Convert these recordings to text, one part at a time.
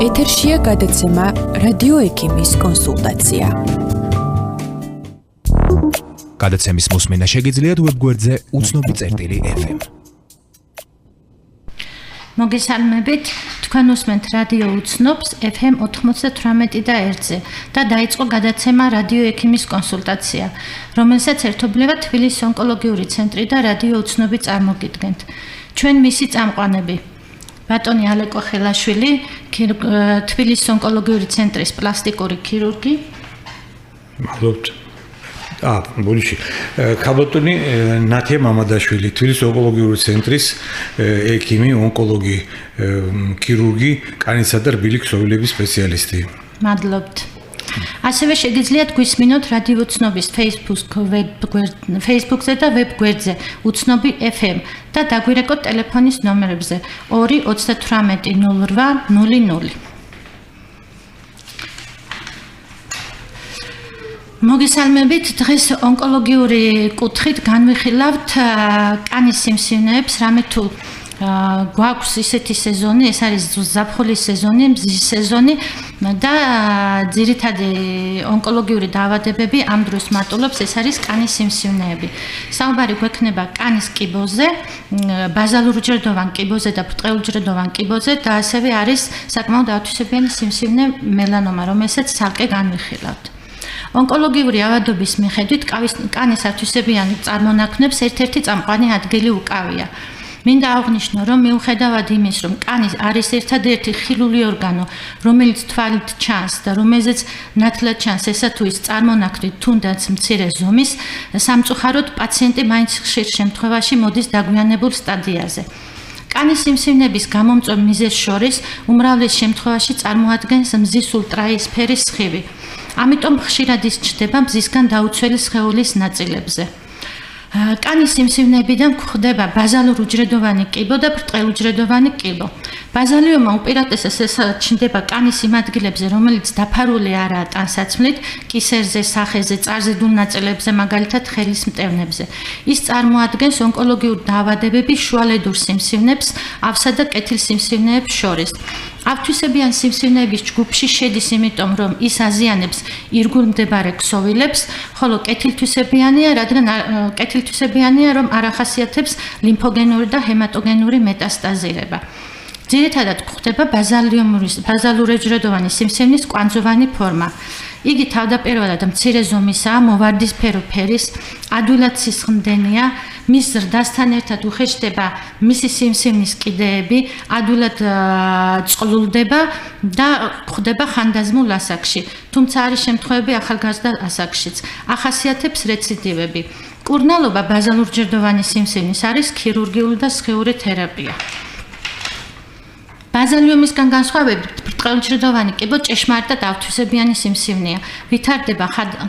ეთერშია გადაცემა რადიო ექიმის კონსულტაცია. გადაცემის მოსმენა შეგიძლიათ ვებგვერდზე ucnobi.fm. მოგესალმებით, თქვენ უსმენთ რადიო უცნობს FM 98.1-ზე და დაიწყო გადაცემა რადიო ექიმის კონსულტაცია, რომელსაც ერთობლივად თბილისის ონკოლოგიური ცენტრი და რადიო უცნობი წარმოგიდგენთ. ჩვენ მისი წამყვანები ბატონი ალეკო ხელაშვილი, თბილისის ონკოლოგიური ცენტრის პლასტიკური ქირურგი. მადლობთ. ბოდიში. ქალბატონი ნათია მამადაშვილი, თბილისის ონკოლოგიური ცენტრის ექიმი, ონკოლოგი, ქირურგი, კანისა და რბილი ქსოვილების სპეციალისტი. მადლობთ. ასევე შეგიძლიათ გვისმინოთ რადიო უცნობის Facebook-ზე და ვებგვერდზე უცნობი FM და დაგვირეკოთ ტელეფონის ნომერებზე 2-38-08-00. მოგესალმებით, დღეს ონკოლოგიური კუთხით განვიხილავთ კანის სიმსივნეებს, რამე თუ გვაქვს ისეთი სეზონი, ეს არის ზაფხულის სეზონი, მზის სეზონი და ძირითადი ონკოლოგიური დაავადებები ამ დროს მატულობს, ეს არის კანის სიმსივნეები. საუბარი გვექნება კანის კიბოზე, ბაზალურჯრედოვან კიბოზე და ბრტყელჯრედოვან კიბოზე და ასევე არის საკმაოდ ათვისებიანი სიმსივნე მელანომა, რომელსაც ცალკე განვიხილავთ. ონკოლოგიური ავადობის მიხედვით კანის ათვისებიანი წარმონაქმნებს ერთ-ერთი წამყვანი ადგილი უკავია. მინდა აღვნიშნო, რომ მიუხედავად იმის, რომ კანი არის ერთადერთი ხილული ორგანო, რომელიც თვალით ჩანს და რომელზეც ნათლად ჩანს ესა თუ ის წარმონაქმნი თუნდაც მცირე ზომის, სამწუხაროდ პაციენტი მაინც ხშირ შემთხვევაში მოდის დაგვიანებულ სტადიაზე. კანის სიმსივნეების გამომწვევ მიზეზს შორის უმრავლეს შემთხვევაში წარმოადგენს მზის ულტრაიისფერის სხივი. ამიტომ ხშირად ის ჩნდება მზისგან დაუცველი სხეულის ნაწილებზე. კანის სიმსივნეებიდან გვხვდება ბაზალურუჯრედოვანი კიბო და ბრტყელუჯრედოვანი კიბო. ბაზალიომა უპირატესად ჩნდება კანის იმ ადგილებზე, რომელიც დაფარული არაა ტანსაცმლით, კისერზე, სახეზე, წარზედულ ნაწილებზე, მაგალითად ხელის მტევნებზე. ის წარმოადგენს ონკოლოგიურ დაავადებების შუალედურ სიმსივნეებს, ავსა და კეთილსიმსივნეებს შორის. ათვისებიან სიმსივნეების ჯგუფში შედის, იმიტომ რომ ის აზიანებს ირგვლივ ქსოვილებს, ხოლო კეთილთვისებიანია, რომ არ ახასიათებს ლიმფოგენური და ჰემატოგენური მეტასტაზირება. ძირითადად გვხვდება ბაზალურუჯრედოვანი სიმსივნის კვანძოვანი ფორმა. იგი თავდაპირველად მცირე ზომისაა, მოვარდისფერო ფერის, ადვილად სისხლდენია, მის ზრდასთან ერთად უხეშდება მისი სიმსივნის კიდეები, ადვილად წყლულდება და გვხვდება ხანდაზმულ ასაკში, თუმცა არის შემთხვევები ახალგაზრდა ასაკშიც. ახასიათებს რეციდივები. კურნალობა ბაზალურუჯრედოვანი სიმსივნის არის ქირურგიული და სხეული თერაპია. ბაზალიომისგან განსხვავებით, ბრტყელჯრედოვანი კიბო ჭეშმარიტად ათვისებიანი სიმსივნეა. ვითარდება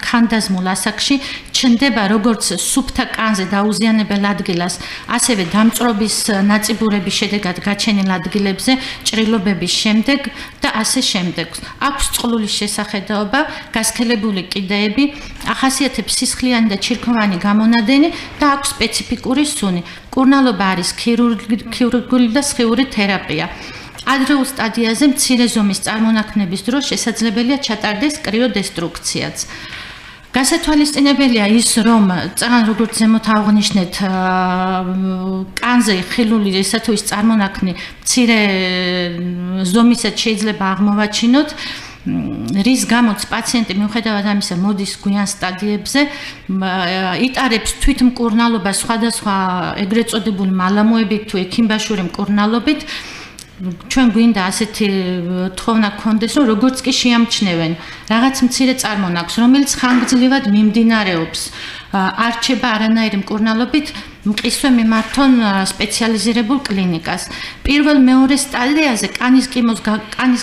ხანდაზმულ ასაკში, ჩნდება როგორც სუფთა კანზე დაუზიანებელ ადგილას, ასევე დამწრობის ნაწიბურების შედეგად გაჩენილ ადგილებზე, ჭრილობების შემდეგ და ასე შემდეგ. აქვს წყლულის შესახედაობა, გასქელებული კიდეები, ახასიათებს სისხლიანი და ჩირქოვანი გამონადენი და აქვს სპეციფიკური სუნი. კურნალობა არის ქირურგიული და სხეული თერაპია. ადრეულ სტადიაზე მცირე ზომის წარმონაქმნების დროს შესაძლებელია ჩატარდეს კრიოდესტრუქციაც. გასათვალისწინებელია ის, რომ როგორც ზემოთ აღვნიშნეთ, კანზე ხილული ესა თუ ის წარმონაქმნი მცირე ზომისაც შეიძლება აღმოვაჩინოთ, რის გამოც პაციენტი მიუხედავად ამისა მოდის გვიან სტადიებზე, იტარებს თვითმკურნალობას სხვადასხვა ეგრეთ წოდებული მალამოებით თუ ექიმბაშური მკურნალობით. ჩვენ გვინდა ასეთი თხოვნა გქონდეს, რომ როგორც კი შეამჩნევენ რაღაც მცირე წარმონაქმნს, რომელიც ხანგრძლივად მიმდინარეობს, არჩება არანაირი მკურნალობით, მყისვე მიმართონ სპეციალიზირებულ კლინიკას. პირველ-მეორე სტადიაზე კანის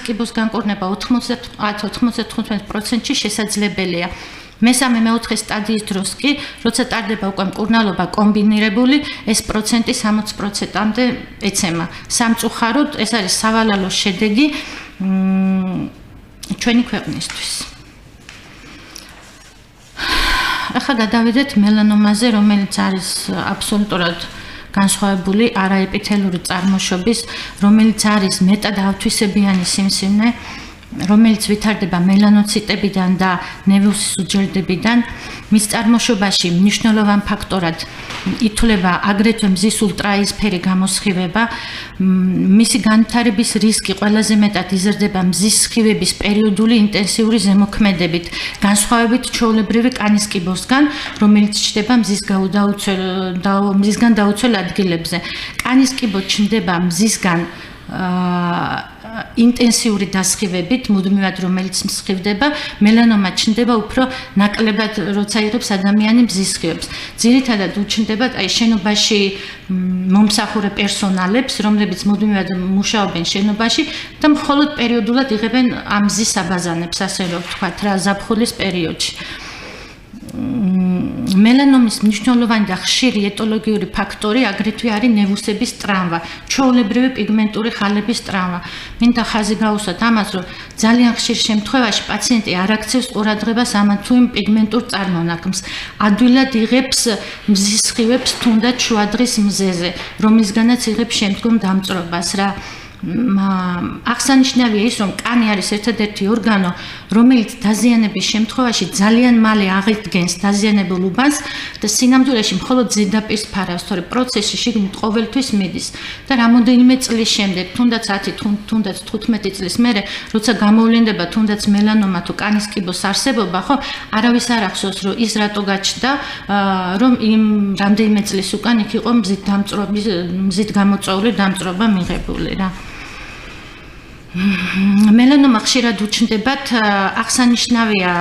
კიბოს განკურნება 90-95%-ში შესაძლებელია. მესამე-მეოთხე სტადიის დროს კი, როცა ტარდება უკვე მკურნალობა კომბინირებული, ეს პროცენტი 60%-მდე ეცემა. სამწუხაროდ, ეს არის სავალალო შედეგი ჩვენი ქვეყნისთვის. ახლა გადავიდეთ მელანომაზე, რომელიც არის აბსოლუტურად განსხვავებული არაეპითელური წარმოშობის, რომელიც არის მეტად ავთვისებიანი სიმსივნე, რომელიც ვითარდება მელანოციტებიდან და ნერვუსის უჯრედებიდან. მის წარმოშობაში მნიშვნელოვან ფაქტორად ითვლება აგრეთვე მზის ულტრაიისფერი გამოსხივება. მისი განვითარების რისკი ყველაზე მეტად იზრდება მზის სხივების პერიოდული ინტენსიური ზემოქმედებით, განსხვავებით ჩვეულებრივი კანის კიბოსგან, რომელიც ჩნდება მზისგან დაუცველ ადგილებზე. კანის კიბო ჩნდება მზისგან ინტენსიური დასხივებით, მუდმივად რომელიც მსხივდება, მელანომა ჩნდება უფრო ნაკლებად, როცა იღებს ადამიანი მზის სხივებს. ძირითადად უჩნდებათ შენობაში მომსახურე პერსონალებს, რომლებიც მუდმივად მუშაობენ შენობაში და მხოლოდ პერიოდულად იღებენ ამ მზის აბაზანებს, ასე რომ ვთქვათ რა, ზაფხულის პერიოდში. მელანომის მნიშვნელოვანი და ხშირი ეტოლოგიური ფაქტორი აგრეთვე არის ნერვუსების ტრავმა, ჩვეულებრივი პიგმენტური ხალების ტრავმა. მინდა ხაზი გაუსვათ ამას, რომ ძალიან ხშირ შემთხვევაში პაციენტი არ აქცევს ყურადღებას ამა თუ იმ პიგმენტურ წარმონაქმნს. ადვილად იღებს მზის სხივებს თუნდაც შუადღის მზეზე, რომლისგანაც იღებს შემდგომ დამწვრობას რა. აღსანიშნავია ის, რომ კანი არის ერთადერთი ორგანო, რომელიც დაზიანების შემთხვევაში ძალიან მალე აღიდგენს დაზიანებულ უბანს და სინამდვილეში მხოლოდ ზედაპირს ფარავს, თორე პროცესი შიგნით ყოველთვის მიდის და რამოდენიმე წლის შემდეგ, თუნდაც 10, თუნდაც 15 წლის მერე, როცა გამოვლინდება თუნდაც მელანომა თუ კანის კიბოს არსებობა, ხო, არავის არ ახსოვს, რომ ის რატო გაჩნდა, რომ იმ რამდენიმე წლის უკან იქ იყო მზით გამოწვეული დამწვრობა მიღებული რა. მელანომა ხშირად უჩნდებათ, აღსანიშნავია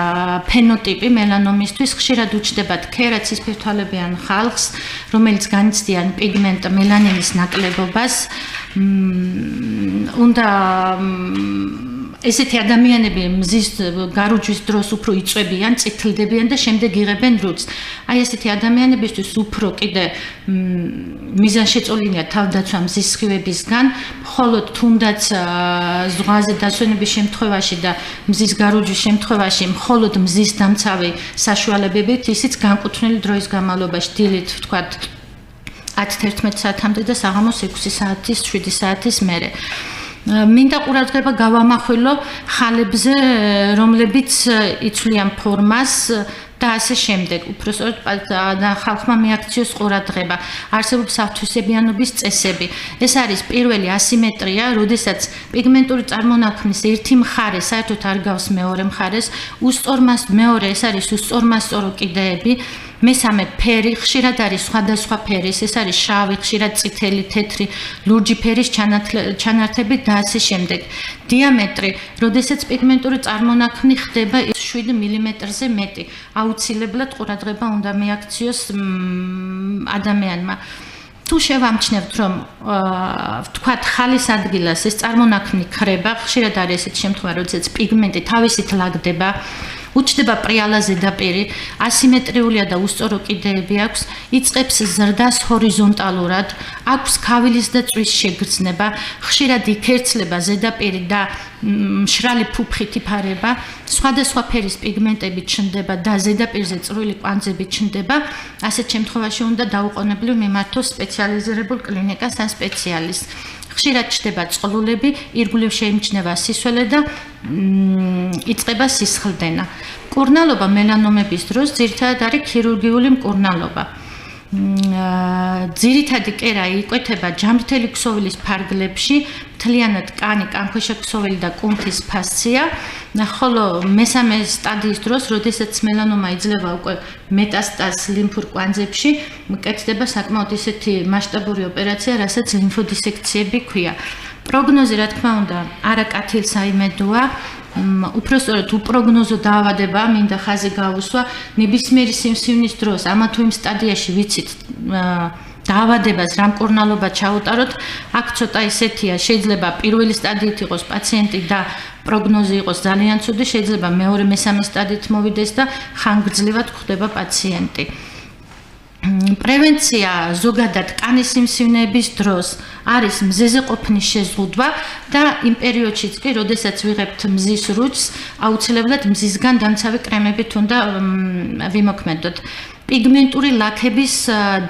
ფენოტიპი მელანომისთვის, ხშირად უჩნდებათ ქერა ცისფერთვალებიან ხალხს, რომელიც განიცდიან პიგმენტ მელანინის ნაკლებობას. უნდა ესეთი ადამიანები მზის გარუჯვის დროს უფრო იწვევიან, წითლდებიან და შემდეგ იღებენ რუწს. აი ესეთი ადამიანებისთვის უფრო კიდე მიზანშეწონილია თავდაცვა მზის სხივებისგან, მხოლოდ თუნდაც ზღვაზე დასვენების შემთხვევაში და მზის გარუჯვის შემთხვევაში მხოლოდ მზის დამცავი საშუალებებით, ისიც განკუთვნილი დროის განმავლობაში, დილით ვთქვათ 10-11 საათამდე და საღამოს 6 საათის, 7 საათის მერე. მინდა ყურადღება გავამახვილო ხალებზე, რომლებიც იცვლიან ფორმას და ასე შემდეგ. უпроსტოდ ხალხმა მიაქციოს ყურადღება. არსებობს ავთვისებიანობის წესები. ეს არის პირველი ასიმეტრია, როდესაც პიგმენტური წარმონაქმნის ერთი მხარე საერთოდ არ გავს მეორე მხარეს, მეორე ეს არის უსწორმასწორო კიდეები. მესამე ფერი ხშირად არის სხვადასხვა ფერის, ეს არის შავი, ხშირად წითელი, თეთრი, ლურჯი ფერის ჩანართები და ასე შემდეგ. დიამეტრი, როდესაც პიგმენტური წარმონაქმნი ხდება 7 მმ-ზე მეტი, აუცილებლად ყურადღება უნდა მიაქციოს ადამიანმა. თუ შევამჩნევთ, რომ ვთქვათ ხალის ადგილას ეს წარმონაქმნი ქრება, ხშირად არის ესეთი შემთხვევა, როდესაც პიგმენტი თავისით ლაგდება, უჩნდება პრიალა ზედაპირი, ასიმეტრიულია და უსწორო კიდეები აქვს, იწყებს ზრდას ჰორიზონტალურად, აქვს ქავილის და წვის შეგრძნება, ხშირად იქერცლება ზედაპირი და მშრალი ფუფხით იფარება, სხვადასხვა ფერის პიგმენტები ჩნდება და ზედაპირზე წვრილი კვანძები ჩნდება, ასეთ შემთხვევაში უნდა დაუყოვნებლივ მიმართოს სპეციალიზირებულ კლინიკას ან სპეციალისტს. ხშირად ჩნდება წყლულები, ირგვლივ შეიმჩნევა სისველე და იწყება სისხლდენა. მკურნალობა მელანომების დროს ძირითადად არის ქირურგიული მკურნალობა. ძირითადი კერა იკვეთება ჯამრთელი ქსოვილის ფარგლებში, მთლიანად კანი, კანქვეშა ქსოვილი და კუნთის ფასცია, ხოლო მესამე სტადიის დროს, როდესაც მელანომა იძლევა უკვე მეტასტაზს ლიმფურ კვანძებში, კეთდება საკმაოდ ისეთი მასშტაბური ოპერაცია, რასაც ლიმფოდისექციები ქვია. პროგნოზი, რა თქმა უნდა, არა კათილს აიმედოა, უпроსტოდ უპროგნოზო დაავადება, მინდა ხაზი გავუსვა, ნებისმიერი სიმსივნის დროს, ამა თუ იმ სტადიაში ვიცით დაავადებას, რა მკურნალობა ჩაუტაროთ, აქ ცოტა ისეთია, შეიძლება პირველი სტადიით იყოს პაციენტი და პროგნოზი იყოს ძალიან ცუდი, შეიძლება მეორე, მესამე სტადიით მოვიდეს და ხანგრძლივად გვხვდება პაციენტი. პრევენცია ზოგადად კანის სიმსივნეების დროს არის მზეზე ყოფნის შეზღუდვა და იმ პერიოდშიც კი, როდესაც ვიღებთ მზის რუჩს, აუცილებლად მზისგან დამცავი კრემებით უნდა ვიმოქმედოთ. პიგმენტური ლაქების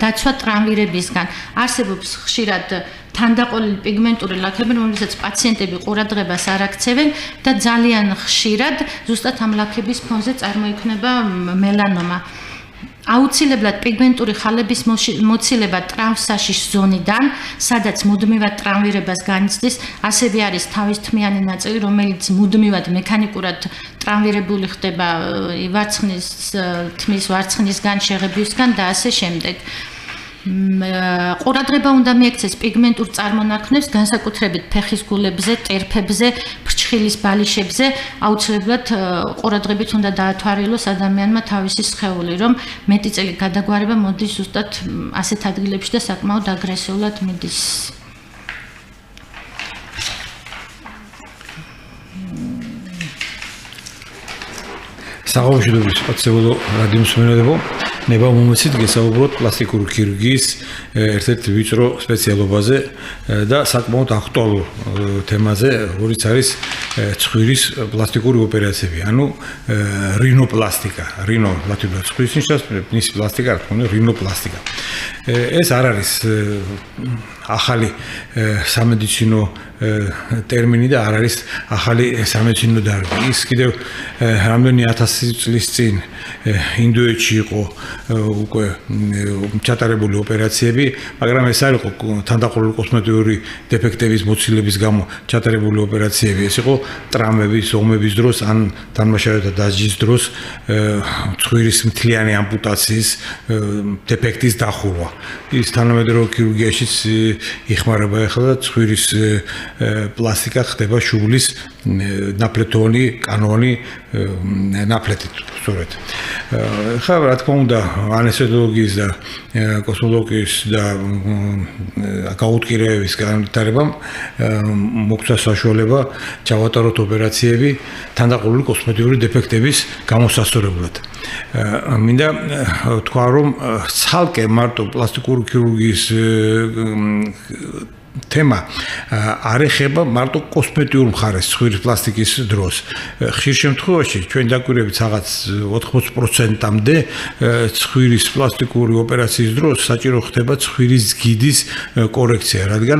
დაცვა ტრანვირებისგან. არსებობს ხშირად თანდაყოლილი პიგმენტური ლაქები, რომელსაც პაციენტები ყურადღებას არ აქცევენ და ძალიან ხშირად ზუსტად ამ ლაქების ფონზე წარმოიქმნება მელანომა. აუცილებლად პიგმენტური ხალების მოცილება ტრავმსაშიშ ზონიდან, სადაც მუდმივად ტრანვირებას განიცდის, ასევე არის თავისთმიანი ნაწილი, რომელიც მუდმივად მექანიკურად ტრანვირებული ხდება ვარცხნის თმის ვარცხნისგან, შეღებისგან და ასე შემდეგ. ყურადღება უნდა მიექცეს პიგმენტურ წარმონაქმნებს, განსაკუთრებით ფეხის გულებზე, ტერფებზე, ფრჩხილის ბალიშებზე, აუცილებლად ყურადღებით უნდა დაათვალიეროს ადამიანმა თავისი სხეული, რომ მეტი წელი გადაგვარება მოდის ზუსტად ასეთ ადგილებში და საკმაოდ აგრესიულად მიდის. საღამოშიდობის სპეციალურ რადიომსმენელებო ნება მომეცით გესაუბროთ პლასტიკური ქირურგიის ერთ-ერთ ვიწრო სპეციალობაზე და საკმაოდ აქტუალურ თემაზე, როგორიც არის ცხვირის პლასტიკური ოპერაციები, ანუ რინოპლასტიკა. რინო ლათინურად ცხვრის ნიშნავს, ნის პლასტიკა, რა თქმა უნდა, რინოპლასტიკა. ეს არ არის ახალი სამედიცინო ტერმინი და არ არის ახალი სამედიცინო დარგი. ის კიდევ რამდენი 1000 წლის წინ ინდოეთში იყო უკვე ჩატარებული ოპერაციები, მაგრამ ეს არ იყო თანდაყოლილი კოსმეტიკური დეფექტების მოცილების გამო ჩატარებული ოპერაციები. ეს იყო ტრამების, ომების დროს ან თანამშრომელთა დასჯის დროს ცხვირის მთლიანი ამპუტაციის დეფექტის დახურვა. ის თანამედროვე ქირურგიაშიც იხმარება ახლა და ცხვირის პლასტიკა ხდება შუბლის ნაპლეტონი, კანონი ნაპლეტით, სწორედ. ხა რა თქმა უნდა, ანესთეზიოლოგიის და კოსმოლოგიის და გაუტკირეების განვითარებამ მოგცა საშუალება ჩავატაროთ ოპერაციები თანდაყოლილი კოსმეტიკური დეფექტების გამოსასწორებლად. მინდა თქვა, რომ ცალკე მარტო პლასტიკური ქირურგიის თემა არ ეხება მარტო კოსმეტიურ მხარეს ცხვირის პლასტიკის დროს. ხშირ შემთხვევაში ჩვენ დაკვირვებით რაღაც 80%-მდე ცხვირის პლასტიკური ოპერაციის დროს საჭირო ხდება ცხვირის ზგიდის კორექცია, რადგან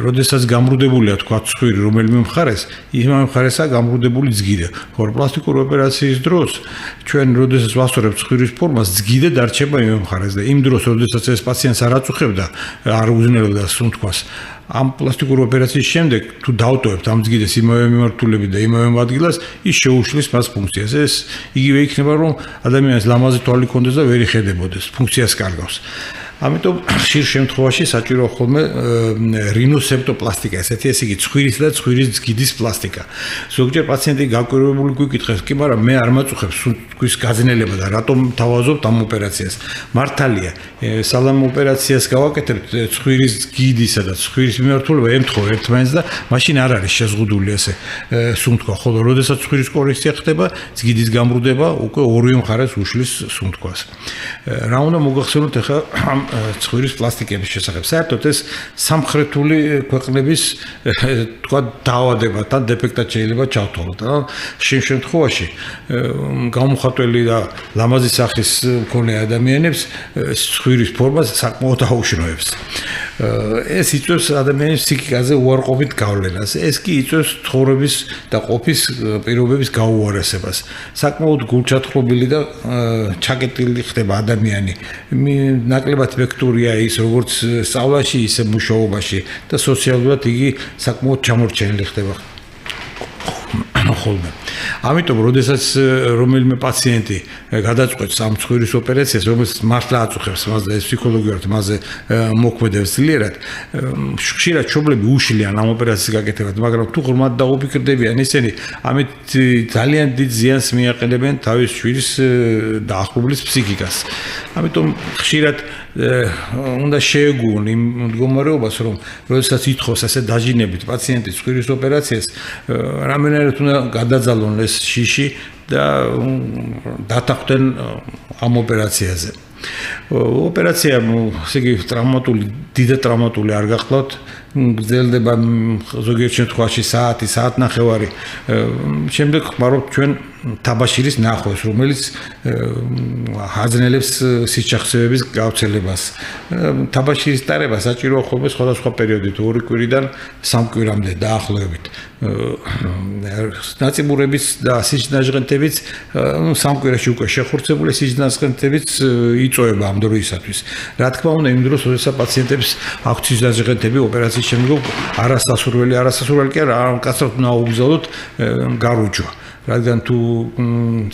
როდესაც გამრუდებულია თქვა ცხვირი რომელიმე მხარეს, იმავე მხარესაა გამრუდებული ზგიდა. ხო, პლასტიკური ოპერაციის დროს ჩვენ როდესაც ვასწორებთ ცხვირის ფორმას, ზგიდა დარჩება იმავე მხარეს და იმ დროს როდესაც ეს პაციენტს არ აწუხებდა, არ უზნელებდა სუნთქვას, ამ პლასტიკური ოპერაციის შემდეგ თუ დავტოვებთ ამ ზგიდეს იმავე მიმართულებით და იმავე ადგილას, ის შეუშლის მას ფუნქციას. ეს იგივე იქნება, რომ ადამიანს ლამაზი თვალი ჰქონდეს და ვერ იხედებოდეს, ფუნქციას კარგავს. ამიტომ ხშირ შემთხვევაში საჭირო ხოლმე რინოსეპტოპლასტიკა, ესე იგი ცხვირის და ცხვირის ზგიდის პლასტიკა. ზოგჯერ პაციენტი გაკვირვებული გვიკითხეს, კი, მაგრამ მე არ მაწუხებს სუნთქვის გაძნელება და რატომ თავაზობთ ამ ოპერაციას? მართალია, სალამ ოპერაციას გავაკეთებთ ცხვირის ზგიდისა და ცხვირის მიმართულება ემთხოვ ერთმანეთს და მაშინ არ არის შეზღუდული ესე სუნთქვა, ხოლო როდესაც ცხვირის კორექცია ხდება, ზგიდის გამრუდება უკვე ორივე მხარეს უშლის სუნთქვას. რა უნდა მოგახსენოთ ახლა ცხვირის პლასტიკების შესახებ. საერთოდ ეს სამხრეთული ქვეყნების თქვა დაავადებათა დეფექტად შეიძლება ჩავთვალოთ. შენ შემთხვევაში გამოხატველი და ლამაზი სახის მქონე ადამიანებს ცხვირის ფორმას საკმაოდ აუშნოებს. ეს იწვევს ადამიანის ფსიქიკაზე უარყოფით გავლენას. ეს კი იწვევს ცხოვრების და ყოფის პირობების გაუარესებას. საკმაოდ გულჩათხრობილი და ჩაკეტილი ხდება ადამიანი. ნაკლებად ვექტურია ის როგორც სწავლაში, ისე მუშაობაში და სოციალურად იგი საკმაოდ ჩამორჩენილი ხდება. ხოლმე. ამიტომ, როდესაც რომელიმე პაციენტი გადაწყვეტს ამ ცხვირის ოპერაციას, რომელსაც მართლა აწუხებს მას და ეს ფსიქოლოგიურად მასზე მოქმედებს ძლიერად, ხშირად მშობლები უშლიან ამ ოპერაციის გაკეთებას, მაგრამ თუ ღრმად დაუფიქრდებიან ისინი, ამით ძალიან დიდ ზიანს მიაყენებენ თავის შვილის დაახლოებლის ფსიქიკას. ამიტომ ხშირად უნდა შეეგუონ იმ მდგომარეობას, რომ როდესაც ითხოვს ასე დაჟინებით პაციენტი ცხვირის ოპერაციას, რამდენად უნდა გადაძალონ ეს შიში და დათანხმდნენ ამ ოპერაციაზე. ოპერაცია, ესე იგი, ტრაუმატული, დიდად ტრაუმატული არ გახლავთ, გრძელდება ზოგიერთ შემთხვევაში საათი, საათნახევარი. შემდეგ ხმარობთ ჩვენ თაბაშირის ნახვას, რომელიც აძნელებს სიჩახცევების გავრცელებას. თაბაშირის ტარება საჭიროა ხოლმე სხვადასხვა პერიოდით 2 კვირიდან 3 კვირამდე დაახლოებით. ნაწიბურების და სიჩნაჟღენთებიც 3 კვირაში უკვე შეხურცებული სიჩნაჟღენთებიც იწოვება ამ დროისათვის. რა თქმა უნდა, იმ დროს, როდესაც პაციენტებს აქვთ სიჩნაჟღენთები ოპერაციის შემდგომ არასასურველი კი არა, კაცად უნდა უგზავნოთ გარუჯვა. რადგან თუ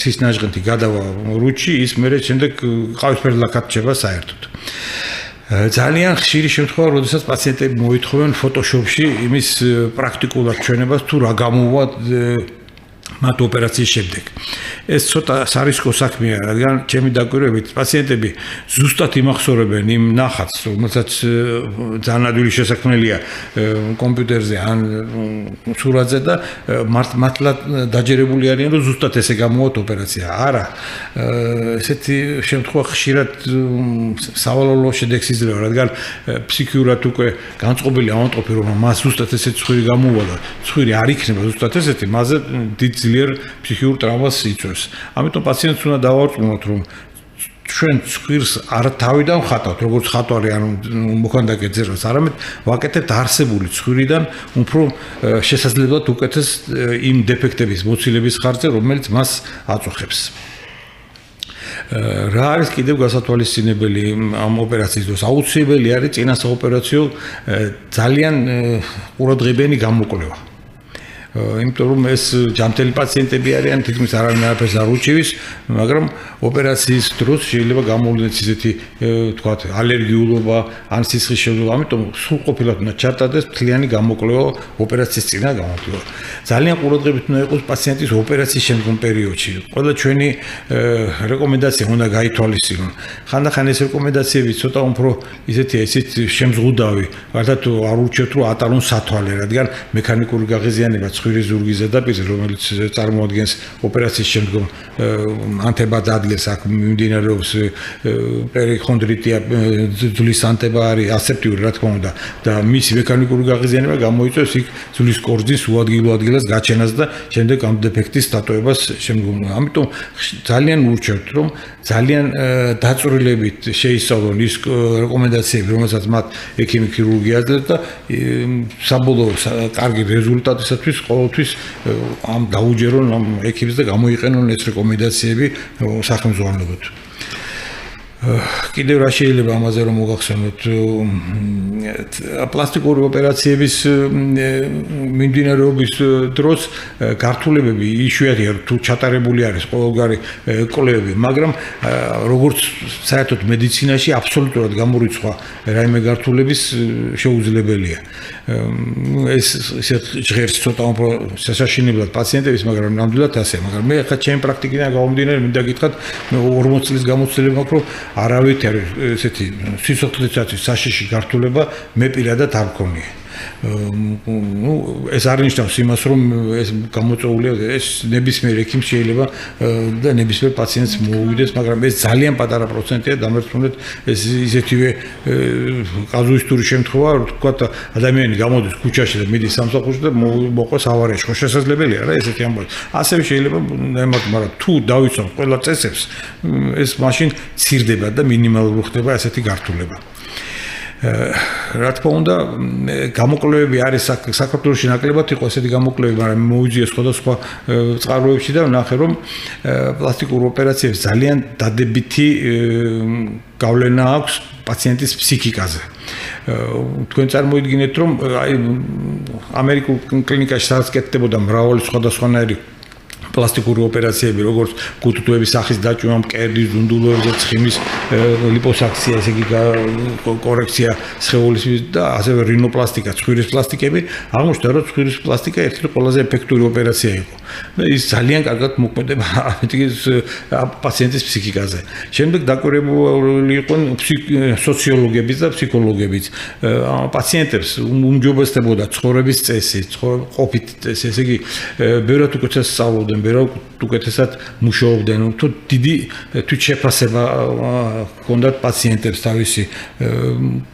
სიჩნაჟღენთი გადავა რუჩი, ის მერე შემდეგ ყავისფერ ლაქად რჩება საერთოდ. ძალიან ხშირი შემთხვევა, როდესაც პაციენტები მოითხოვენ ფოტოშოპში იმის პრაქტიკულად ჩვენებას თუ რა გამოვა მათ ოპერაციის შემდეგ. ეს ცოტა სარისკო საქმეა, რადგან ჩემი დაკვირვებით პაციენტები ზუსტად იმახსოვრებენ იმ ნახატს, რომელსაც ძალიან ადვილი შესაქმნელია კომპიუტერზე ან სურათზე და მართლა დაჯერებული არიან, რომ ზუსტად ესე გამოვათ ოპერაცია. არა, ესეთი შემთხვევა ხშირად სავალალო შედეგს იძლევა, რადგან ფსიქიურად უკვე განწყობილი ავადმყოფი, რომ მას ზუსტად ესეთი ცხვირი გამოვა და ცხვირი არ იქნება ზუსტად ესეთი, მასზე დიდ ძლიერ ფსიქიურ ტრავმას იწვევს. ამიტომ პაციენტს უნდა დავარწმუნოთ, რომ ჩვენ ცხვირს არ თავიდან ხატავთ, როგორც ხატვარი, ანუ მოქანდაკე ძერას, არამედ ვაკეთებთ არსებული ცხვირიდან უფრო შესაძლებლად უკეთეს იმ დეფექტების მოცილების ხარჯზე, რომელიც მას აწუხებს. რა არის კიდევ გასათვალისწინებელი ამ ოპერაციის დროს? აუცილებელი არის წინასაოპერაციო ძალიან ყურადღებიანი გამოკვლევა. იმიტომ რომ ეს ჯანმრთელი პაციენტები არიან, თითქმის არაფერს არ უჩივის, მაგრამ ოპერაციის დროს შეიძლება გამოვლინდეს ისეთი, თქვათ, ალერგიულობა, ან სისხლის შევლება, ამიტომ სრულყოფილად უნდა ჩატარდეს მთლიანი გამოკვლევა ოპერაციის წინა გამოკვლევა. ძალიან ყურადღებით უნდა იყოს პაციენტის ოპერაციის შემდგომ პერიოდში. ყველა ჩვენი რეკომენდაცია უნდა გაითვალისწინონ. ხანდახან ეს რეკომენდაციები ცოტა უფრო ისეთია, ისეთ შემზღუდავი, გარდა თუ არ ურჩევთ, რომ ატარონ სათვალე, რადგან მექანიკური გაღიზიანება ცხვირის ზურგის ზედაპირზე, რომელიც წარმოადგენს ოპერაციის შემდგომ ანთებად ადგილს, აქ მიმდინარეობს პერიხონდრიტია, ძვლის ანთება არის ასეპტიური, რა თქმა უნდა, და მისი მექანიკური გაღიზიანება გამოიწვევს იქ ძვლის კორძის უადგილო ადგილას გაჩენას და შემდეგ ამ დეფექტის დატოვებას შემდგომ. ამიტომ ძალიან ურჩევთ, რომ ძალიან დაწვრილებით შეისწავლონ ის რეკომენდაციები, რომელსაც მათ ექიმი ქირურგი აძლევს და საბოლოო კარგი რეზულტატისათვის ყოველთვის ამ დაუჯერონ ამ ექიმს და გამოიყენონ ეს რეკომენდაციები სახელმძღვანელობად. კიდევ რა შეიძლება ამაზე რომ მოგახსენოთ? პლასტიკური ოპერაციების მიმდინარეობის დროს გართულებები იშვიათია, თუ ჩატარებული არის ყოველგვარი კვლევები, მაგრამ როგორც საერთოდ მედიცინაში აბსოლუტურად გამორიცხვა რაიმე გართულების შეუძლებელია. ეს ჟღერს ცოტა უფრო სასაშინებლად პაციენტების, მაგრამ ნამდვილად ასე. მაგრამ მე ახლა ჩემი პრაქტიკიდან გამომდინარე, მინდა გითხრათ, მე 40 წლის გამოცდილება მაქვს, რომ არავით არის ესეთი სიცოცხლესაც საშიში გართულება მე პირადად არ მქონია. ეს არ ნიშნავს იმას, რომ ეს გამოწვეულია, ეს ნებისმიერ ექიმს შეიძლება და ნებისმიერ პაციენტს მოუვიდეს, მაგრამ ეს ძალიან პატარა პროცენტია, დამერწმუნეთ, ეს ისეთივე კაზუისტური შემთხვევა, რომ თქვა ადამიანი გამოდის ქუჩაში და მიდის სამსახურში და მოყვეს ავარიაში, ხო შესაძლებელია რა ესეთი ამბავი. ასევე შეიძლება ნემად, მაგრამ თუ დავიცვამთ ყველა წესებს, ეს მაშინ ცირდება და მინიმალური ხდება ესეთი გართულება. რა თქმა უნდა, გამოკვლევები არის საქართველოში ნაკლებად იყო ესეთი გამოკვლევები, მაგრამ მოუძიე სხვადასხვა წყაროებში და ნახე, რომ პლასტიკურ ოპერაციებს ძალიან დადებითი გავლენა აქვს პაციენტის ფსიქიკაზე. თქვენ წარმოიდგინეთ, რომ აი ამერიკულ კლინიკაში სადაც კეთდებოდა მრავალი სხვადასხვანაირი პლასტიკური ოპერაციები, როგორც გუთუთოების სახის დაჭრა, მკერდის, დუნდულოების, ცხიმის ლიპოსაქცია, ესე იგი კორექცია სხეულის და ასევე რინოპლასტიკა, ცხვირის პლასტიკები, აღმოჩნდა, რომ ცხვირის პლასტიკა ერთ-ერთი ყველაზე ეფექტური ოპერაცია იყო. და ის ძალიან კარგად მოქმედება პაციენტის ფსიქიკაზე. შემდეგ დაკვირვებული იყვნენ სოციოლოგებიც და ფსიქოლოგებიც. პაციენტებს უმჯობესდებოდა ცხოვრების წესი, ყოფით წესი, ესე იგი ბევრად უკეთეს სწავლობდნენ, ბევრად უკეთესად მუშაობდნენ, თუ დიდი თვითშეფასება ჰქონდათ პაციენტებს თავისი,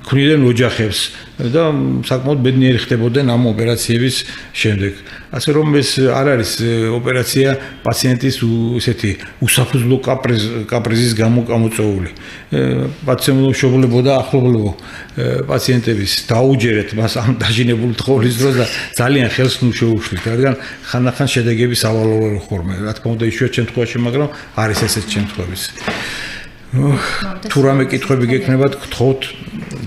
ქმნიდნენ ოჯახებს და საკმაოდ ბედნიერი ხდებოდნენ ამ ოპერაციების შემდეგ. ასე რომ ეს არ არის ოპერაცია პაციენტის ესეთი უსაფუძვლო კაპრიზის გამო გამოწვეული. პაციენტი შეუძლებოდა ახლობლებო პაციენტების დაუჯერეთ მას ამ დაჟინებული თხოვნის დროს და ძალიან ხელს შეუშლით, რადგან ხანდახან შედეგები სავალალო ხორმე. რა თქმა უნდა, იშვიათ შემთხვევაში, მაგრამ არის ესეთი შემთხვევები. თუ რამე კითხვები გექნებათ, გთხოვთ,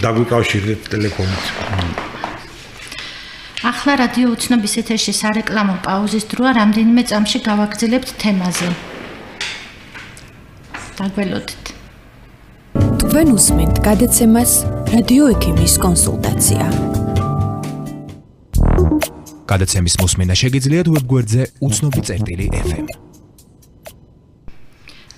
დაგვიკავშირდეთ ტელეფონით. ახლა რადიო უცნობის ეთერში სარეკლამო პაუზის დროა, რამდენიმე წამში გავაგრძელებთ თემაზე. დაგველოდეთ. თქვენ უსმენთ გადაცემას რადიო ექიმის კონსულტაცია. გადაცემის მოსმენა შეგიძლიათ ვებგვერდზე ucnobi.fm.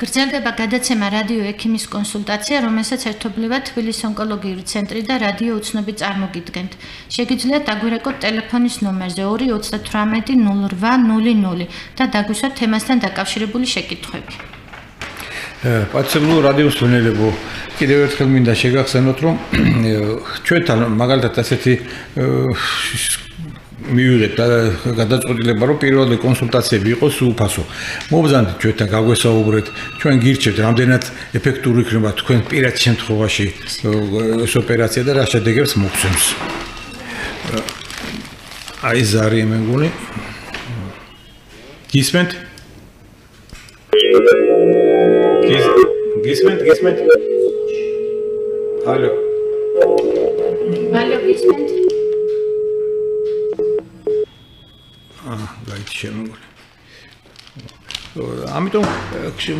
გრძელდება გადაცემა რადიო ექიმის კონსულტაცია, რომელსაც ერთობლივად თბილისის ონკოლოგიური ცენტრი და რადიო უცნობი წარმოგიდგენთ. შეგიძლიათ დაგვირეკოთ ტელეფონის ნომერზე 2380800 და დაგვისვათ თემასთან დაკავშირებული შეკითხვები. პაციენტულ რადიოს ვენელებო, კიდევ ერთხელ მინდა შეგახსენოთ, რომ ჩვენთან მაგალითად ასეთი მივიღეთ გადაწყვეტილება, რომ პირველი კონსულტაციები იყოს უფასო. მობრძანდით ჩვენთან გაგვესაუბრეთ, ჩვენ გირჩევთ, რამდენად ეფექტური იქნება თქვენ პირად შემთხვევაში ეს ოპერაცია და რა შედეგებს მოგცემს. აი ზარი მეგონი. გისმენთ? გისმენთ? ალო. ალო, გისმენთ? შემოგული. ამიტომ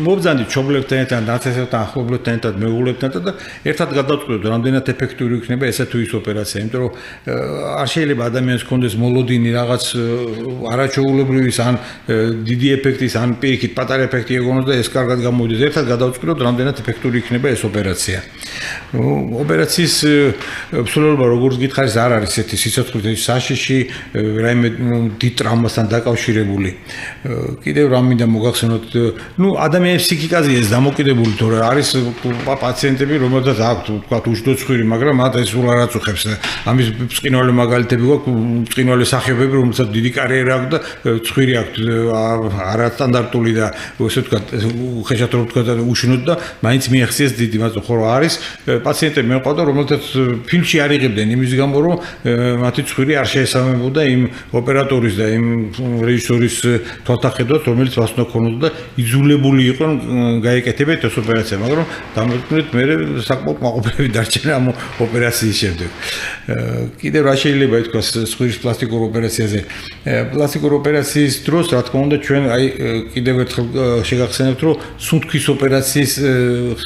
მობრძანდით ჩობლებთან ერთად, ნაცესებთან, ახლობლებთან ერთად, მეუღლებთან და ერთად გადავწყვეტოთ, რამდენად ეფექტური იქნება ესა თუ ის ოპერაცია, იმიტომ რომ არ შეიძლება ადამიანს ჰქონდეს მოლოდინი რაღაც არაჩვეულებრივის ან დიდი ეფექტის, ან პირიქით პატარა ეფექტი ეგონოს და ეს კარგად გამოვიდეს. ერთად გადავწყვეტოთ, რამდენად ეფექტური იქნება ეს ოპერაცია. ოპერაციის მსვლელობა, როგორც გითხარით, არ არის ესეთი სიცოცხლის საშიში, რაიმე დიდ ტრამვასთან დაკავშირებული. კიდევ რამ მინდა მოგახსენოთ, ადამიანის ფსიქიკაზე ეს დამოკიდებული, თორე არის პაციენტები, რომელთაც აქვთ, ვთქვათ, უშდო ცხვირი, მაგრამ მათ ეს სულ არ აწუხებს. ამის ბრწყინვალე მაგალითები გვაქვს, ბრწყინვალე სახეობები, რომელსაც დიდი კარიერა აქვს და ცხვირი აქვთ არასტანდარტული და ესე ვთქვათ, ხეშად რომ ვთქვათ, უშინოდ და მაინც მიაღწიეს დიდი, მაგრამ ხო არის პაციენტები მეყავდა, რომელთაც ფილმში არ იღებდნენ იმის გამო, რომ მათი ცხვირი არ შეესაბამებოდა იმ ოპერატორის და იმ რეჟისორის თვალთახედვას, რომელიც ვასნო ქონოდა და იძულებული იყვნენ გაეკეთებინათ ეს ოპერაცია, მაგრამ დამოუკიდებლად მე საკმაოდ მაყოფილები დარჩენა ამ ოპერაციის შემდეგ. კიდევ რა შეიძლება ითქვას ცხვირის პლასტიკურ ოპერაციაზე? პლასტიკურ ოპერაციის დროს, რა თქმა უნდა, ჩვენ აი კიდევ ერთხელ შეგახსენებთ, რომ სუნთქვის ოპერაციის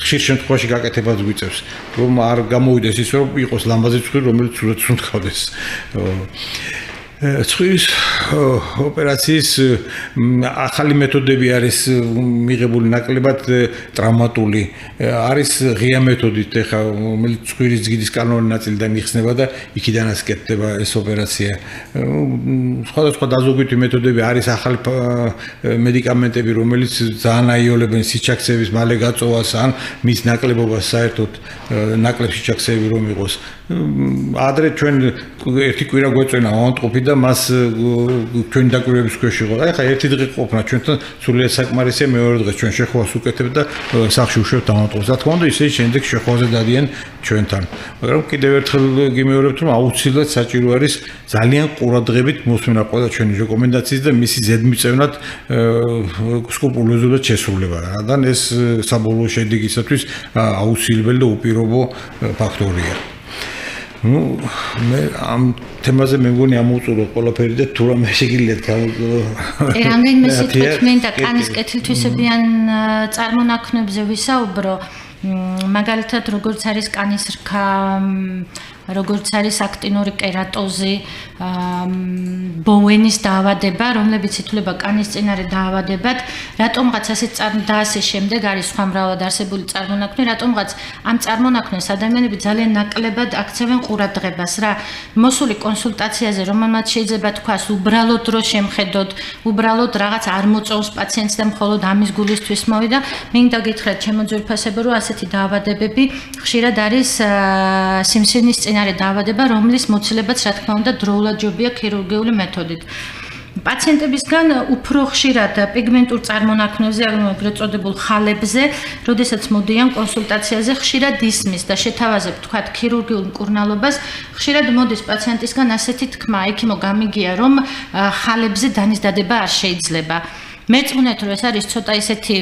ხშირ შემთხვევაში გაკეთებას გვიწევს, რომ არ გამოვიდეს ის, რომ იყოს ლამაზი ცხვირი, რომელიც სულად სუნთქავდეს. ცხვირის ოპერაციის ახალი მეთოდები არის მიღებული ნაკლებად ტრამატული, არის ღია მეთოდით, ეხლა რომელიც ცხვირის ძგიდის კანონური ნაწილიდან იხსნება და იქიდანაც კეთდება ეს ოპერაცია. სხვადასხვა დაზოგვითი მეთოდები არის, ახალი მედიკამენტები, რომელიც ძალიან აიოლებენ სიჩაქცეების მალე გაწოვას ან მის ნაკლებობას საერთოდ ნაკლებ სიჩაქცეები რომ იყოს. ადრე ჩვენ ერთი კვირა გვეწვენა ავანტყოფი და მას ჩვენ დაკვირვების ქვეშ იყო. აი ხა ერთი დღე ყოფნა ჩვენთან სულიად საკმარისია, მეორე დღე ჩვენ შეხვას უკეთებთ და სახში უშვებთ ავანტყოფს. რა თქმა უნდა, ისე შემდეგ შეხვაზე დადიან ჩვენთან. მაგრამ კიდევ ერთხელ გიმეორებთ, რომ აუცილებლად საჭირო არის ძალიან ყურადღებით მოსმენა ყველა ჩვენი რეკომენდაციის და მისი ზედმიწევნად სკრუპულოზურად შესრულება. რადგან ეს საბოლოო შედეგისათვის აუცილებელი და უპირობო ფაქტორია. მე ამ თემაზე მეგონი ამოვწურო ყველაფერი და თუ რამე შეგიძლიათ გამოვწურო. რამდენიმე სიტყვით მინდა კანის კეთილთვისებიან წარმონაქმნებზე ვისაუბრო. მაგალითად, როგორც არის კანის რქა, როგორც არის აქტინური კერატოზი, ბოუენის დაავადება, რომლებიც ითვლება კანის წინარე დაავადებად, რატომღაც ასე და ასე შემდეგ არის სხვა მრავალად არსებული წარმონაქმნი, რატომღაც ამ წარმონაქმნს ადამიანები ძალიან ნაკლებად აქცევენ ყურადღებას რა. მოსული კონსულტაციაზე, რომელმაც შეიძლება თქვას, უბრალოდ დრო შემხედოთ, უბრალოდ რაღაც არ მოწოვს პაციენტს და მხოლოდ ამის გულისთვის მოვიდა, მინდა გითხრათ ჩემო ძვირფასებო, რომ ასეთი დაავადებები ხშირად არის სიმსივნის მიმდინარე დაავადება, რომლის მოცილებაც რა თქმა უნდა დროულად ჯობია ქირურგიული მეთოდით. პაციენტებისგან უფრო ხშირად პიგმენტურ წარმონაქმნებზე, ეგრეთ წოდებულ ხალებზე, როდესაც მოდიან კონსულტაციაზე, ხშირად ისმის და შეთავაზებ თქვათ ქირურგიულ მკურნალობას, ხშირად მოდის პაციენტისგან ასეთი თქმა, ექიმო გამიგია, რომ ხალებზე დანის დადება არ შეიძლება. მეწმუნეთ, რომ ეს არის ცოტა ისეთი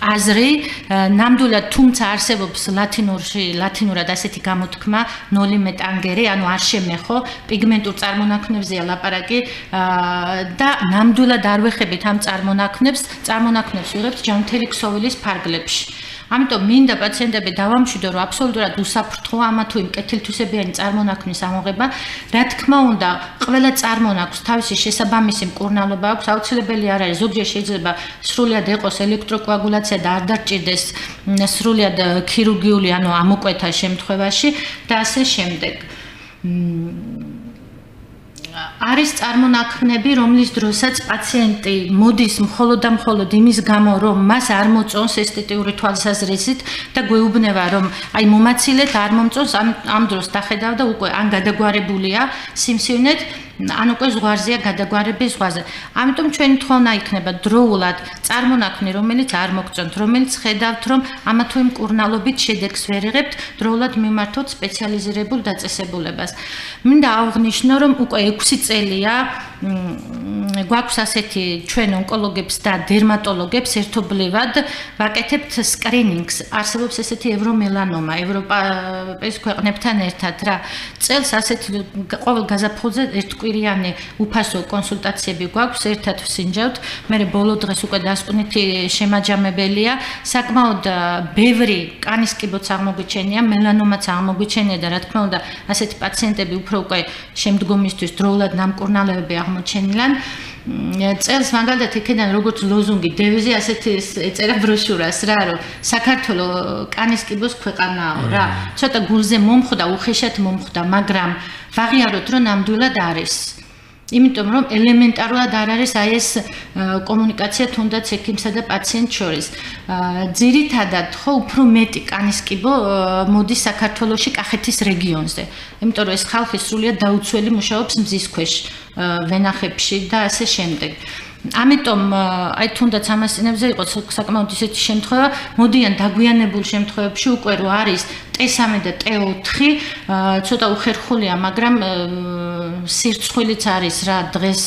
აზრი, ნამდვილად თუმცა არსებობს ლათინურად ასეთი გამოთქმა ნოლი მეტანგერი, ანუ არ შემეხო, პიგმენტურ წარმონაქმნებზეა ლაპარაკი და ნამდვილად არ ვეხებით ამ წარმონაქმნებს ვიღებთ ჯანმრთელი ქსოვილის ფარგლებში. ამიტომ მინდა პაციენტები დავამშვიდო, რომ აბსოლუტურად უსაფრთხოა ამა თუ იმ კეთილთვისებიანი წარმონაქმნის ამოღება. რა თქმა უნდა, ყველა წარმონაქმნს თავისი შესაბამისი მკურნალობა აქვს, აუცილებელი არ არის. ზოგჯერ შეიძლება სრულად ეყოს ელექტროკოაგულაცია და არ დარჭირდეს სრულად ქირურგიული, ანუ ამოკვეთა შემთხვევაში და ასე შემდეგ. არის წარმონაქმნები, რომლის დროსაც პაციენტი მოდის მხოლოდ და მხოლოდ იმის გამო, რომ მას არ მოწონს ესთეტიური თვალსაზრისით და გვეუბნება, რომ აი მომაცილეთ არ მომწონს, ამ დროს დახედავ და უკვე ან გადაგვარებულია სიმსივნეთ, ან უკვე ზღვარზეა გადაგვარების ზღვაზე. ამიტომ ჩვენი თხოვნა იქნება დროულად წარმონაქმნი, რომელიც არ მოგწონთ, რომელიც ხედავთ, რომ ამა თუ იმ მკურნალობით შედეგს ვერ იღებთ, დროულად მიმართოთ სპეციალიზირებულ დაწესებულებას. მინდა აღვნიშნო, რომ უკვე 6 წელია გვაქვს ასეთი ჩვენ ონკოლოგებს და დერმატოლოგებს ერთობლივად ვაკეთებთ სკრინინგს. არსებობს ესეთი ევრომელანომა ევროპის ქვეყნებთან ერთად რა. წელს ასეთი ყოველ გაზაფხულზე ერთკვირიანი უფასო კონსულტაციები გვაქვს, ერთად ვსინჯავთ. მე ბოლო დღეს უკვე დასკვნითი შემაჯამებელია. საკმაოდ ბევრი კანის კიბოც აღმოგვიჩენია, მელანომაც აღმოგვიჩენია და რა თქმა უნდა, ასეთი პაციენტები უფრო უკვე შემდგომისთვის დროულად ნამკურნალოები აღმოჩენილან. წელს მაგალითად იქიდან როგორც ლოზუნგი, დევიზი ასეთი ეწერა ბროშურას რა, რომ საქართველო კანის კიბოს ქვეყანაა რა. ცოტა გულზე მომხვდა, უხეშად მომხვდა, მაგრამ ვაღიაროთ, რომ ნამდვილად არის. იმიტომ რომ ელემენტარულად არ არის აი ეს კომუნიკაცია თუნდაც ექიმსა და პაციენტს შორის. ძირითადად ხო უფრო მეტი კანის კიბო მოდის საქართველოში კახეთის რეგიონზე. იმიტომ რომ ეს ხალხი სრულიად დაუცველი მუშაობს მზის ქვეშ, ვენახებში და ასე შემდეგ. ამიტომ აი თუნდაც ამას წინებზე იყო საკმაოდ ისეთი შემთხვევა, მოდიან დაგვიანებულ შემთხვევებში უკვე რო არის T3 და T4, ცოტა უხერხულია, მაგრამ სირცხვილიც არის რა დღეს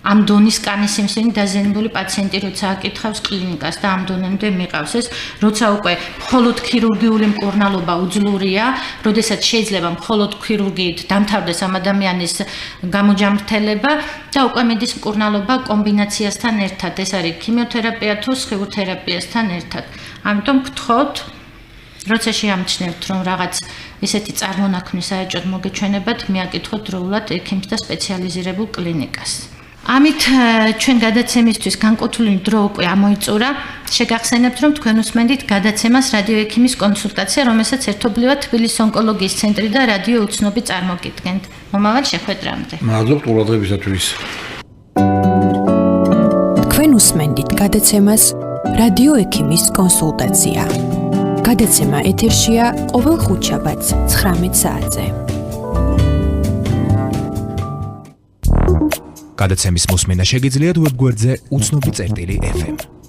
ამ დონის კანის სიმსივნე დაზიანებული პაციენტი როცა აკითხავს კლინიკას და ამ დონემდე მიყავს ეს, როცა უკვე მხოლოდ ქირურგიული მკურნალობა უძლურია, როდესაც შეიძლება მხოლოდ ქირურგიით დამთავრდეს ამ ადამიანის გამოჯამრთელება და უკვე მიდის მკურნალობა კომბინაციასთან ერთად, ეს არის ქიმიოთერაპია თუ სხივურთერაპიასთან ერთად. ამიტომ გთხოვთ, როცა შეამჩნევთ, რომ რაღაც ესეთი წარმონაქმნი საერთოდ მოგეჩვენებათ, მიაკითხოთ დროულად ექიმს და სპეციალიზირებულ კლინიკას. ამით ჩვენ გადაცემისთვის განკუთვნილი დრო უკვე ამოიწურა. შეგახსენებთ, რომ თქვენ უსმენთ გადაცემას რადიო ექიმის კონსულტაცია, რომელსაც ერთობლივად თბილისის ონკოლოგიის ცენტრი და რადიო უცნობი წარმოგიდგენთ. მომავალ შეხვედრამდე. მადლობთ ყურადღებისათვის. თქვენ უსმენთ გადაცემას რადიო ექიმის კონსულტაცია. გადაცემა ეთერშია ყოველ ხუთშაბათს 19 საათზე. გადაცემის მოსმენა შეგიძლიათ ვებგვერდზე უცნობი წერტილი FM.